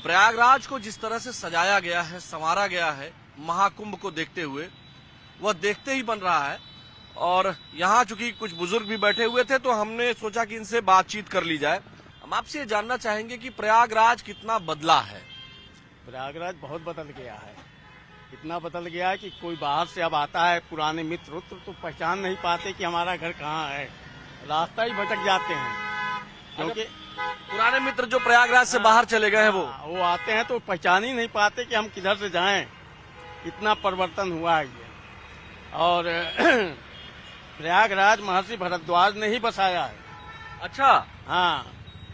प्रयागराज को जिस तरह से सजाया गया है, संवारा गया है महाकुंभ को देखते हुए, वह देखते ही बन रहा है। और यहाँ चूंकि कुछ बुजुर्ग भी बैठे हुए थे तो हमने सोचा कि इनसे बातचीत कर ली जाए। हम आपसे ये जानना चाहेंगे कि प्रयागराज कितना बदला है। प्रयागराज बहुत बदल गया है, इतना बदल गया है कि कोई बाहर से अब आता है, पुराने मित्र तो पहचान नहीं पाते कि हमारा घर कहाँ है, रास्ता ही भटक जाते हैं। क्योंकि पुराने मित्र जो प्रयागराज से बाहर चले गए हैं वो आते हैं तो पहचान ही नहीं पाते कि हम किधर से जाएं। इतना परिवर्तन हुआ है ये। और प्रयागराज महर्षि भरद्वाज ने ही बसाया है। अच्छा। हाँ,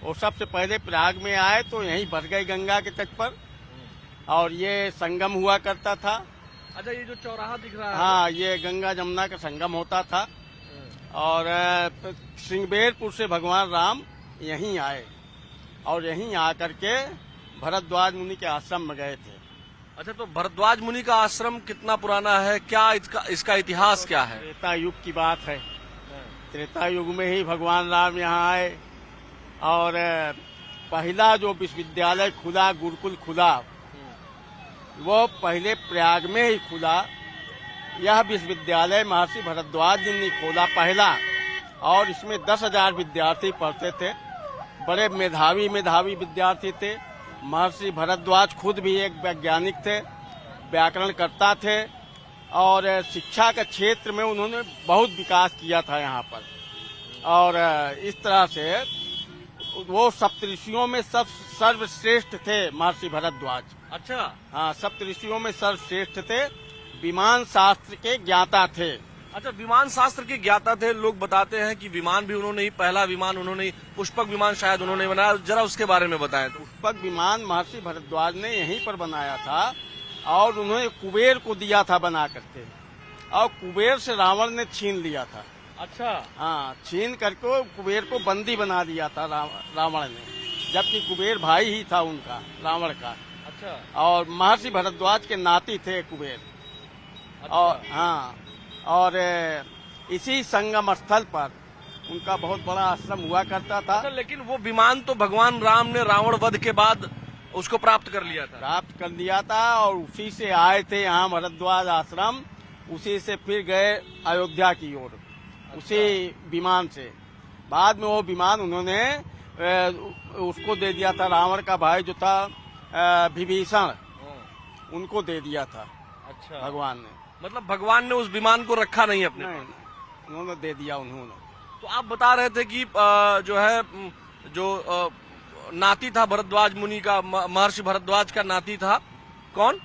वो सबसे पहले प्रयाग में आए तो यहीं बस गए गंगा के तट पर, और ये संगम हुआ करता था। अच्छा, ये जो चौराहा दिख रहा है, हाँ, ये गंगा जमुना का संगम होता था। और श्रृंगबेरपुर से भगवान राम यहीं आए और यहीं आकर के भरद्वाज मुनि के आश्रम में गए थे। अच्छा, तो भरद्वाज मुनि का आश्रम कितना पुराना है, क्या इसका इतिहास क्या है? त्रेता युग की बात है। त्रेता युग में ही भगवान राम यहाँ आए और पहला जो विश्वविद्यालय खुला, गुरुकुल खुला, वो पहले प्रयाग में ही खुला। यह विश्वविद्यालय महर्षि भरद्वाज जी ने खोला पहला, और इसमें 10,000 विद्यार्थी पढ़ते थे। बड़े मेधावी विद्यार्थी थे। महर्षि भरद्वाज खुद भी एक वैज्ञानिक थे, व्याकरणकर्ता थे, और शिक्षा के क्षेत्र में उन्होंने बहुत विकास किया था यहाँ पर। और इस तरह से वो सप्तऋषियों में सब सर्वश्रेष्ठ थे महर्षि भरद्वाज। अच्छा। हाँ, सप्तऋषियों में सर्वश्रेष्ठ थे, विमान शास्त्र के ज्ञाता थे। अच्छा, विमान शास्त्र के ज्ञाता थे। लोग बताते हैं कि विमान भी उन्होंने ही, पहला विमान उन्होंने ही, पुष्पक विमान शायद उन्होंने बनाया। जरा उसके बारे में बताएं। तो पुष्पक विमान महर्षि भरद्वाज ने यहीं पर बनाया था, और उन्होंने कुबेर को दिया था बना करके, और कुबेर से रावण ने छीन लिया था। अच्छा। हाँ, छीन करके कुबेर को बंदी बना दिया था रावण ने, जबकि कुबेर भाई ही था उनका, रावण का। अच्छा। और महर्षि भरद्वाज के नाती थे कुबेर। अच्छा। और हाँ, और इसी संगम स्थल पर उनका बहुत बड़ा आश्रम हुआ करता था। अच्छा, लेकिन वो विमान तो भगवान राम ने रावण वध के बाद उसको प्राप्त कर लिया था। प्राप्त कर लिया था, और उसी से आए थे यहाँ भरद्वाज आश्रम। उसी से फिर गए अयोध्या की ओर, उसी विमान से। बाद में वो विमान उन्होंने उसको दे दिया था, रावण का भाई जो था विभीषण, उनको दे दिया था। अच्छा। भगवान ने, मतलब भगवान ने उस विमान को रखा नहीं अपने नहीं, उन्होंने दे दिया उन्होंने। तो आप बता रहे थे कि जो है, जो नाती था भरद्वाज मुनि का, महर्षि भरद्वाज का नाती था कौन?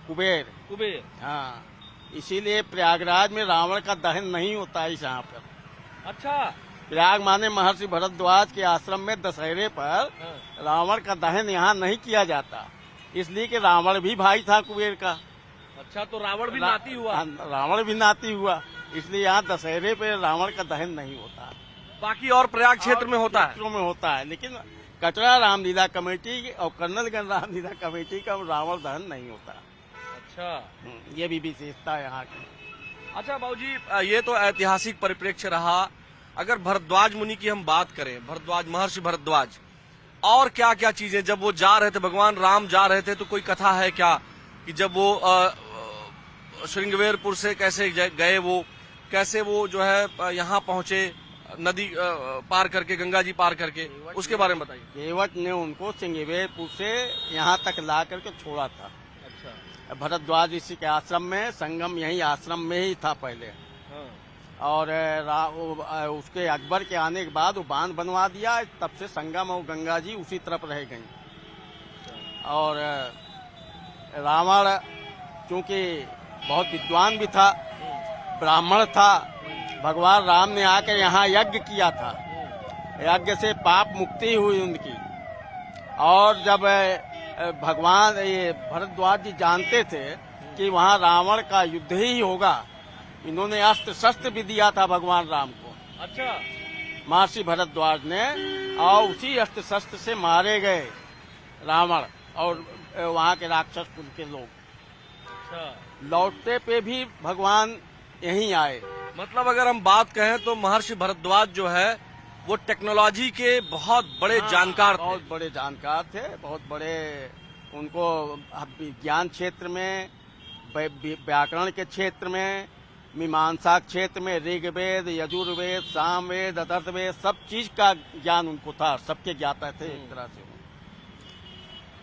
कुबेर। कुबेर। हाँ, इसीलिए प्रयागराज में रावण का दहन नहीं होता है यहाँ पर। अच्छा। प्रयाग माने महर्षि भरद्वाज के आश्रम में दशहरे पर रावण का दहन यहाँ नहीं किया जाता, इसलिए कि रावण भी भाई था कुबेर का। अच्छा, तो रावण भी नाती हुआ? रावण भी नाती हुआ, इसलिए यहाँ दशहरे पे रावण का दहन नहीं होता। बाकी और प्रयाग क्षेत्र में होता है? क्षेत्रों में होता है, लेकिन कचरा रामलीला कमेटी और कर्नलगंज रामलीला कमेटी का रावण दहन नहीं होता। अच्छा, ये भी विशेषता है यहाँ की। अच्छा बाबूजी, ये तो ऐतिहासिक परिप्रेक्ष्य रहा। अगर भरद्वाज मुनि की हम बात करें, भरद्वाज, महर्षि भरद्वाज, और क्या क्या चीजें, जब वो जा रहे थे, भगवान राम जा रहे थे, तो कोई कथा है क्या कि जब वो श्रृंगबेरपुर से कैसे गए, वो कैसे वो जो है यहाँ पहुंचे, नदी पार करके, गंगा जी पार करके, उसके बारे में बताइए। केवट ने उनको श्रृंगबेरपुर से यहाँ तक ला करके छोड़ा था। अच्छा। भरद्वाज ऋषि के आश्रम में, संगम यही आश्रम में ही था पहले। हाँ। और उसके अकबर के आने के बाद वो बांध बनवा दिया, तब से संगम और गंगा जी उसी तरफ रह गई। अच्छा। और रावण चूंकि बहुत विद्वान भी था, ब्राह्मण था, भगवान राम ने आकर यहाँ यज्ञ किया था। यज्ञ से पाप मुक्ति हुई उनकी। और जब भगवान ये भरद्वाज जी जानते थे कि वहाँ रावण का युद्ध ही होगा, इन्होंने अस्त्र शस्त्र भी दिया था भगवान राम को। अच्छा। महर्षि भरद्वाज ने, और उसी अस्त्र शस्त्र से मारे गए रावण और वहाँ के राक्षस कुल के लोग। अच्छा। लौटते पे भी भगवान यहीं आए। मतलब अगर हम बात कहें तो महर्षि भरद्वाज जो है वो टेक्नोलॉजी के बहुत बड़े जानकार थे। बहुत बड़े जानकार थे, बहुत बड़े। उनको विज्ञान क्षेत्र में, व्याकरण के क्षेत्र में, मीमांसा क्षेत्र में, ऋग्वेद, यजुर्वेद, सामवेद, अथर्ववेद, सब चीज का ज्ञान उनको था, सबके ज्ञाता थे एक तरह से।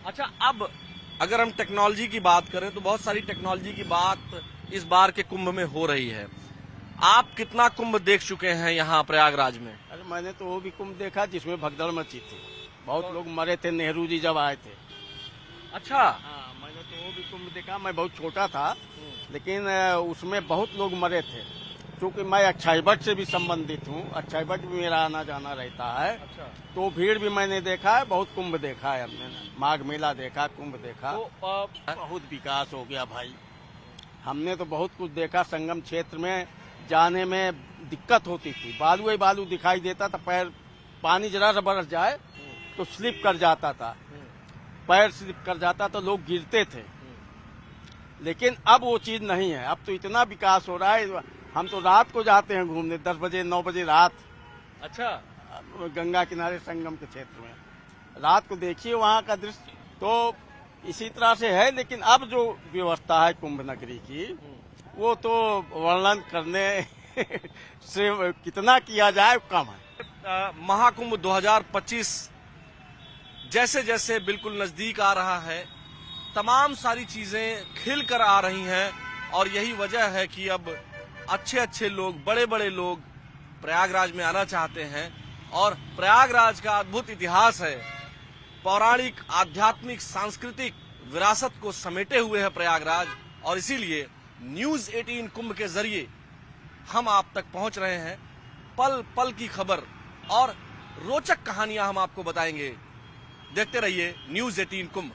अच्छा, अब अगर हम टेक्नोलॉजी की बात करें तो बहुत सारी टेक्नोलॉजी की बात इस बार के कुंभ में हो रही है। आप कितना कुंभ देख चुके हैं यहाँ प्रयागराज में? अरे मैंने तो वो भी कुंभ देखा जिसमें भगदड़ मची थी, बहुत लोग मरे थे, नेहरू जी जब आए थे। अच्छा। हाँ, मैंने तो वो भी कुंभ देखा, मैं बहुत छोटा था, लेकिन उसमें बहुत लोग मरे थे। क्योंकि मैं अक्षय वट से भी संबंधित हूँ, अक्षय वट भी मेरा आना जाना रहता है। अच्छा। तो भीड़ भी मैंने देखा है, बहुत कुंभ देखा है हमने, माघ मेला देखा, कुंभ देखा। तो बहुत विकास हो गया भाई, हमने तो बहुत कुछ देखा। संगम क्षेत्र में जाने में दिक्कत होती थी, बालू ही बालू दिखाई देता था, पैर पानी जरा सा बरस जाए तो स्लिप कर जाता था, पैर स्लिप कर जाता तो लोग गिरते थे। लेकिन अब वो चीज नहीं है, अब तो इतना विकास हो रहा है। हम तो रात को जाते हैं घूमने, 10 बजे 9 बजे रात। अच्छा। गंगा किनारे संगम के क्षेत्र में रात को देखिए वहाँ का दृश्य। तो इसी तरह से है, लेकिन अब जो व्यवस्था है कुंभ नगरी की, वो तो वर्णन करने से कितना किया जाए कम है। महाकुंभ 2025 जैसे जैसे बिल्कुल नजदीक आ रहा है, तमाम सारी चीजें खिल कर आ रही हैं, और यही वजह है कि अब अच्छे अच्छे लोग, बड़े बड़े लोग प्रयागराज में आना चाहते हैं। और प्रयागराज का अद्भुत इतिहास है, पौराणिक, आध्यात्मिक, सांस्कृतिक विरासत को समेटे हुए है प्रयागराज। और इसीलिए न्यूज 18 कुंभ के जरिए हम आप तक पहुंच रहे हैं। पल पल की खबर और रोचक कहानियां हम आपको बताएंगे। देखते रहिए न्यूज 18 कुंभ।